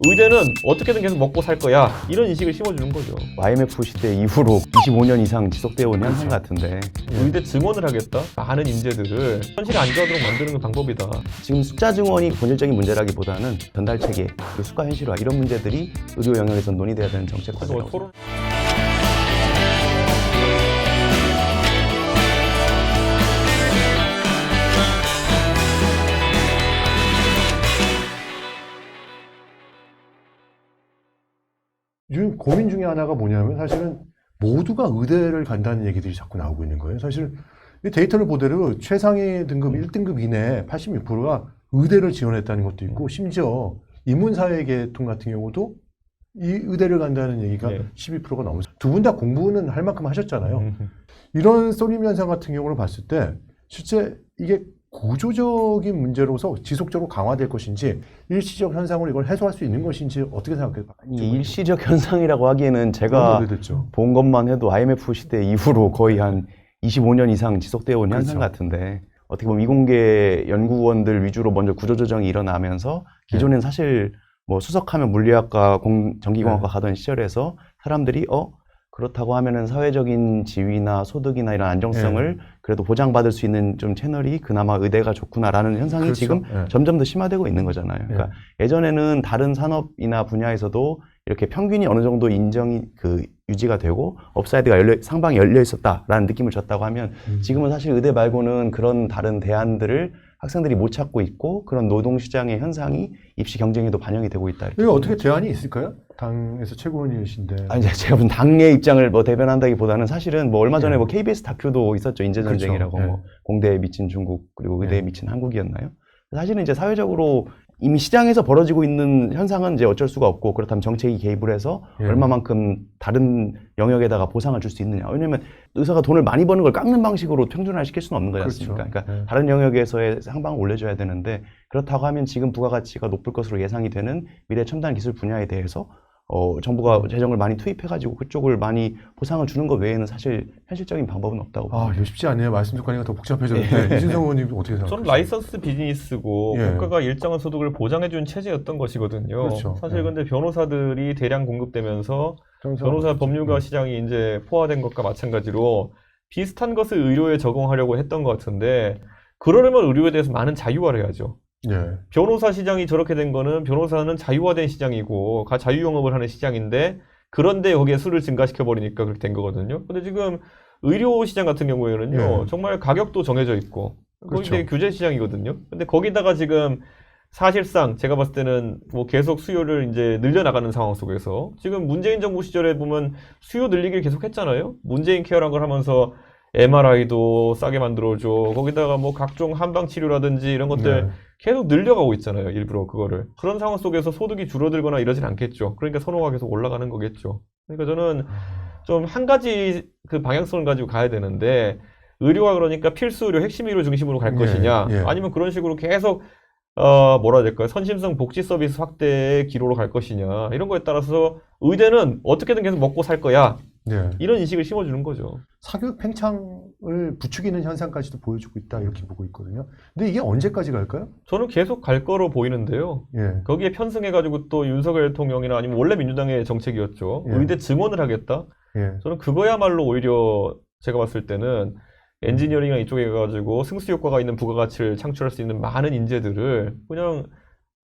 의대는 어떻게든 계속 먹고 살 거야. 이런 인식을 심어주는 거죠. IMF 시대 이후로 25년 이상 지속되어 온 현상 같은데 의대 증원을 하겠다? 많은 인재들을 현실에 안주하도록 만드는 게 방법이다. 지금 숫자 증원이 본질적인 문제라기보다는 전달 체계, 그리고 수가 현실화 이런 문제들이 의료 영역에서 논의돼야 되는 정책 과제라고 토론 요즘 고민 중에 하나가 뭐냐면 사실은 모두가 의대를 간다는 얘기들이 자꾸 나오고 있는 거예요. 사실 이 데이터를 보대로 최상위 등급 1등급 이내 86%가 의대를 지원했다는 것도 있고 심지어 인문사회계통 같은 경우도 이 의대를 간다는 얘기가 12%가 넘었어요. 두 분 다 공부는 할 만큼 하셨잖아요. 이런 쏠림 현상 같은 경우를 봤을 때 실제 이게 구조적인 문제로서 지속적으로 강화될 것인지 일시적 현상으로 이걸 해소할 수 있는 것인지 어떻게 생각해요? 이 일시적 현상이라고 하기에는 제가 오래됐죠. 본 것만 해도 IMF 시대 이후로 거의 한 25년 이상 지속되어 온 현상 그렇죠. 같은데 어떻게 보면 이공계 연구원들 위주로 먼저 구조조정이 일어나면서 기존엔 사실 뭐 수석하면 물리학과, 전기공학과 가던 시절에서 사람들이 그렇다고 하면은 사회적인 지위나 소득이나 이런 안정성을 그래도 보장받을 수 있는 좀 채널이 그나마 의대가 좋구나라는 현상이 그렇죠. 지금 점점 더 심화되고 있는 거잖아요. 그러니까 예전에는 다른 산업이나 분야에서도 이렇게 평균이 어느 정도 인정이 유지가 되고 업사이드가 상방이 열려 있었다라는 느낌을 줬다고 하면 지금은 사실 의대 말고는 그런 다른 대안들을 학생들이 못 찾고 있고 그런 노동시장의 현상이 입시 경쟁에도 반영이 되고 있다. 이거 어떻게 대안이 있을까요? 당에서 최고위원이신데. 아니, 제가 무슨 당의 입장을 뭐 대변한다기보다는 사실은 뭐 얼마 전에 뭐 KBS 다큐도 있었죠. 인재전쟁이라고. 그렇죠. 뭐 공대에 미친 중국 그리고 의대에 미친 한국이었나요? 사실은 이제 사회적으로 이미 시장에서 벌어지고 있는 현상은 이제 어쩔 수가 없고 그렇다면 정책이 개입을 해서 얼마만큼 다른 영역에다가 보상을 줄 수 있느냐. 왜냐면 의사가 돈을 많이 버는 걸 깎는 방식으로 평준화 시킬 수는 없는 거지 않습니까? 그렇죠. 그러니까 다른 영역에서의 상방을 올려줘야 되는데 그렇다고 하면 지금 부가가치가 높을 것으로 예상이 되는 미래 첨단 기술 분야에 대해서 정부가 재정을 많이 투입해가지고 그쪽을 많이 보상을 주는 것 외에는 사실 현실적인 방법은 없다고 봅니다. 이거 쉽지 않네요. 말씀 듣고 하니까 더 복잡해졌는데 이준성 의원님 어떻게 생각하세요? 저는 라이선스 비즈니스고 국가가 일정한 소득을 보장해주는 체제였던 것이거든요. 그렇죠. 사실 근데 변호사들이 대량 공급되면서 변호사 법률가 시장이 이제 포화된 것과 마찬가지로 비슷한 것을 의료에 적용하려고 했던 것 같은데 그러려면 의료에 대해서 많은 자유화를 해야죠. 변호사 시장이 저렇게 된 거는 변호사는 자유화된 시장이고 자유영업을 하는 시장인데 그런데 거기에 수를 증가시켜 버리니까 그렇게 된 거거든요. 근데 지금 의료 시장 같은 경우에는요 정말 가격도 정해져 있고 거기 되게 규제 시장이거든요. 근데 거기다가 지금 사실상 제가 봤을 때는 뭐 계속 수요를 이제 늘려나가는 상황 속에서 지금 문재인 정부 시절에 보면 수요 늘리기를 계속 했잖아요. 문재인 케어라는 걸 하면서 MRI도 싸게 만들어줘. 거기다가 뭐 각종 한방 치료라든지 이런 것들 계속 늘려가고 있잖아요. 일부러 그거를. 그런 상황 속에서 소득이 줄어들거나 이러진 않겠죠. 그러니까 선호가 계속 올라가는 거겠죠. 그러니까 저는 좀 한 가지 그 방향성을 가지고 가야 되는데 의료가 그러니까 필수 의료, 핵심 의료 중심으로 갈 것이냐 아니면 그런 식으로 계속 뭐라 해야 될까요? 선심성 복지 서비스 확대의 기로로 갈 것이냐 이런 거에 따라서 의대는 어떻게든 계속 먹고 살 거야. 이런 인식을 심어주는 거죠. 사교육 팽창을 부추기는 현상까지도 보여주고 있다 이렇게 보고 있거든요. 근데 이게 언제까지 갈까요? 저는 계속 갈 거로 보이는데요. 거기에 편승해가지고 또 윤석열 대통령이나 아니면 원래 민주당의 정책이었죠. 의대 증원을 하겠다. 저는 그거야말로 오히려 제가 봤을 때는 엔지니어링이나 이쪽에 가가지고 승수 효과가 있는 부가가치를 창출할 수 있는 많은 인재들을 그냥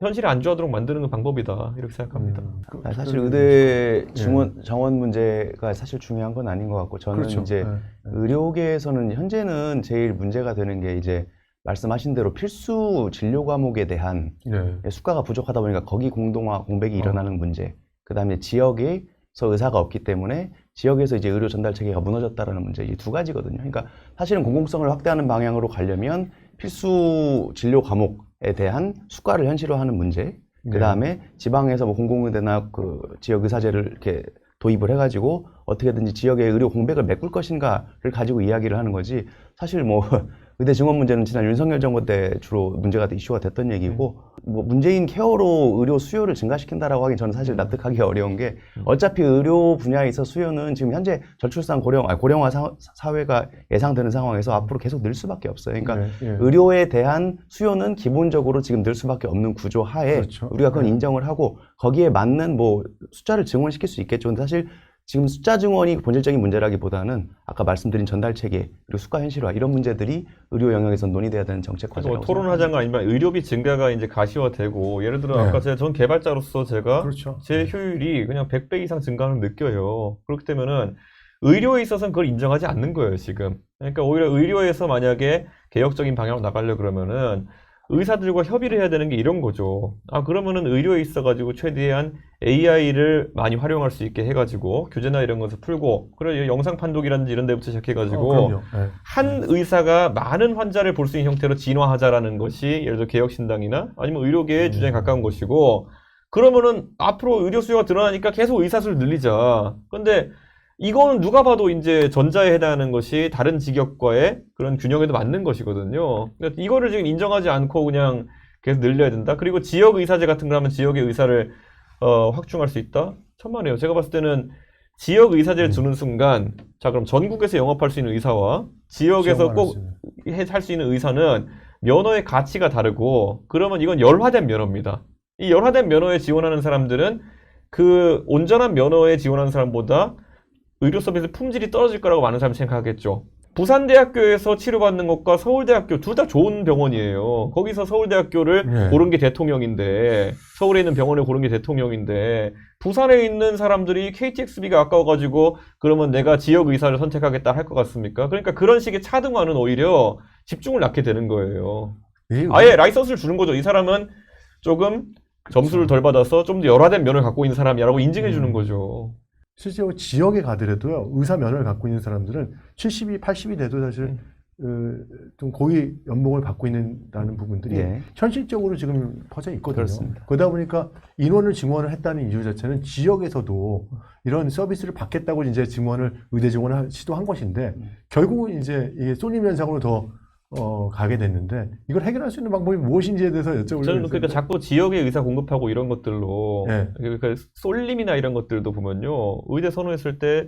현실에 안주하도록 만드는 방법이다 이렇게 생각합니다. 사실 의대 정원 문제가 사실 중요한 건 아닌 것 같고 저는 이제 의료계에서는 현재는 제일 문제가 되는 게 이제 말씀하신 대로 필수 진료 과목에 대한 수가가 부족하다 보니까 거기 공백이 일어나는 문제. 그다음에 지역에서 의사가 없기 때문에 지역에서 이제 의료 전달 체계가 무너졌다라는 문제 이 두 가지거든요. 그러니까 사실은 공공성을 확대하는 방향으로 가려면 필수 진료 과목에 대한 수가를 현실화하는 문제. 그다음에 지방에서 뭐 공공의대나 그 지역 의사제를 이렇게 도입을 해가지고 어떻게든지 지역의 의료 공백을 메꿀 것인가를 가지고 이야기를 하는 거지. 사실 뭐 의대 증원 문제는 지난 윤석열 정부 때 주로 문제가 이슈가 됐던 얘기고 뭐 문재인 케어로 의료 수요를 증가시킨다라고 하긴 저는 사실 납득하기 어려운 게 어차피 의료 분야에 있어 수요는 지금 현재 저출산 고령화 사회가 예상되는 상황에서 앞으로 계속 늘 수밖에 없어요. 그러니까 의료에 대한 수요는 기본적으로 지금 늘 수밖에 없는 구조 하에 그렇죠. 우리가 그건 인정을 하고 거기에 맞는 뭐 숫자를 증원시킬 수 있겠죠. 근데 사실 지금 숫자 증원이 본질적인 문제라기보다는 아까 말씀드린 전달 체계 그리고 수가 현실화 이런 문제들이 의료 영역에서 논의돼야 되는 정책 과제라고 뭐 토론하자가 아니면 의료비 증가가 이제 가시화되고 예를 들어 아까 전 개발자로서 제가 그렇죠. 제 효율이 그냥 100배 이상 증가를 느껴요. 그렇기 때문에는 의료에 있어서는 그걸 인정하지 않는 거예요, 지금. 그러니까 오히려 의료에서 만약에 개혁적인 방향으로 나가려 그러면은 의사들과 협의를 해야 되는 게 이런 거죠. 아, 그러면은 의료에 있어가지고 최대한 AI를 많이 활용할 수 있게 해가지고 규제나 이런 것을 풀고, 그리고 영상 판독이라든지 이런 데부터 시작해가지고 한 의사가 많은 환자를 볼 수 있는 형태로 진화하자라는 것이 예를 들어 개혁신당이나 아니면 의료계의 주장에 가까운 것이고, 그러면은 앞으로 의료 수요가 드러나니까 계속 의사 수를 늘리자. 근데 이거는 누가 봐도 이제 전자에 해당하는 것이 다른 직역과의 그런 균형에도 맞는 것이거든요. 그러니까 이거를 지금 인정하지 않고 그냥 계속 늘려야 된다. 그리고 지역 의사제 같은 거 하면 지역의 의사를 확충할 수 있다? 천만에요. 제가 봤을 때는 지역 의사제를 두는 순간, 자 그럼 전국에서 영업할 수 있는 의사와 지역에서 꼭 할 수 있는 의사는 면허의 가치가 다르고, 그러면 이건 열화된 면허입니다. 이 열화된 면허에 지원하는 사람들은 그 온전한 면허에 지원하는 사람보다 의료 서비스 품질이 떨어질 거라고 많은 사람이 생각하겠죠. 부산대학교에서 치료받는 것과 서울대학교 둘 다 좋은 병원이에요. 거기서 서울대학교를 고른 게 대통령인데, 서울에 있는 병원을 고른 게 대통령인데, 부산에 있는 사람들이 KTX비가 아까워가지고 그러면 내가 지역 의사를 선택하겠다 할 것 같습니까? 그러니까 그런 식의 차등화는 오히려 집중을 낳게 되는 거예요. 아예 라이선스를 주는 거죠. 이 사람은 조금 점수를 덜 받아서 좀 더 열화된 면을 갖고 있는 사람이라고 인증해 주는 거죠. 실제로 지역에 가더라도요, 의사 면허를 갖고 있는 사람들은 70이, 80이 돼도 사실 좀 고위 연봉을 받고 있다는 부분들이 현실적으로 지금 퍼져 있거든요. 그렇습니다. 그러다 보니까 인원을 증원을 했다는 이유 자체는 지역에서도 이런 서비스를 받겠다고 이제 의대 증원을 시도한 것인데, 결국은 이제 이게 쏠림 현상으로 더 가게 됐는데, 이걸 해결할 수 있는 방법이 무엇인지에 대해서 여쭤보려고. 저는 그러니까 자꾸 지역에 의사 공급하고 이런 것들로, 그러니까 쏠림이나 이런 것들도 보면요, 의대 선호했을 때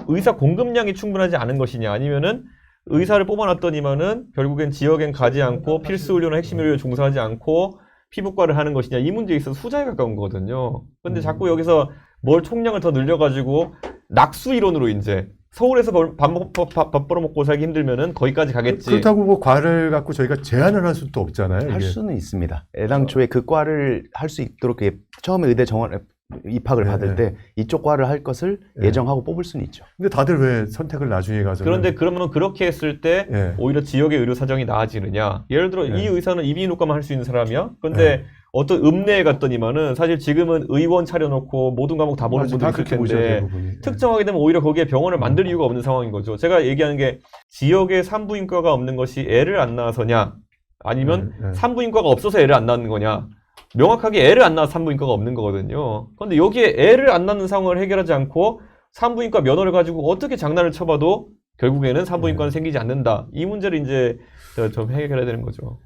의사 공급량이 충분하지 않은 것이냐, 아니면은 의사를 뽑아놨더니만은 결국엔 지역엔 가지 않고 필수 의료나 핵심 의료에 종사하지 않고 피부과를 하는 것이냐, 이 문제에 있어서 후자에 가까운 거거든요. 근데 자꾸 여기서 뭘 총량을 더 늘려가지고 낙수 이론으로 이제 서울에서 밥 벌어먹고 살기 힘들면은 거기까지 가겠지. 그렇다고 뭐 과를 갖고 저희가 제한을 할 수도 없잖아요. 할 수는 있습니다. 애당초에 그 과를 할 수 있도록 처음에 의대 정원 입학을 받을 때 이쪽 과를 할 것을 예정하고 뽑을 수는 있죠. 근데 다들 왜 선택을 나중에 가서? 그런데 그러면 그렇게 했을 때 오히려 지역의 의료 사정이 나아지느냐? 예를 들어 이 의사는 이비인후과만 할 수 있는 사람이야. 근데 어떤 읍내에 갔더니만은 사실 지금은 의원 차려놓고 모든 과목 다 보는 분들이 있을 텐데 특정하게 되면 오히려 거기에 병원을 만들 이유가 없는 상황인 거죠. 제가 얘기하는 게 지역에 산부인과가 없는 것이 애를 안 낳아서냐, 아니면 산부인과가 없어서 애를 안 낳는 거냐. 명확하게 애를 안 낳아 산부인과가 없는 거거든요. 그런데 여기에 애를 안 낳는 상황을 해결하지 않고 산부인과 면허를 가지고 어떻게 장난을 쳐봐도 결국에는 산부인과는 생기지 않는다. 이 문제를 이제 좀 해결해야 되는 거죠.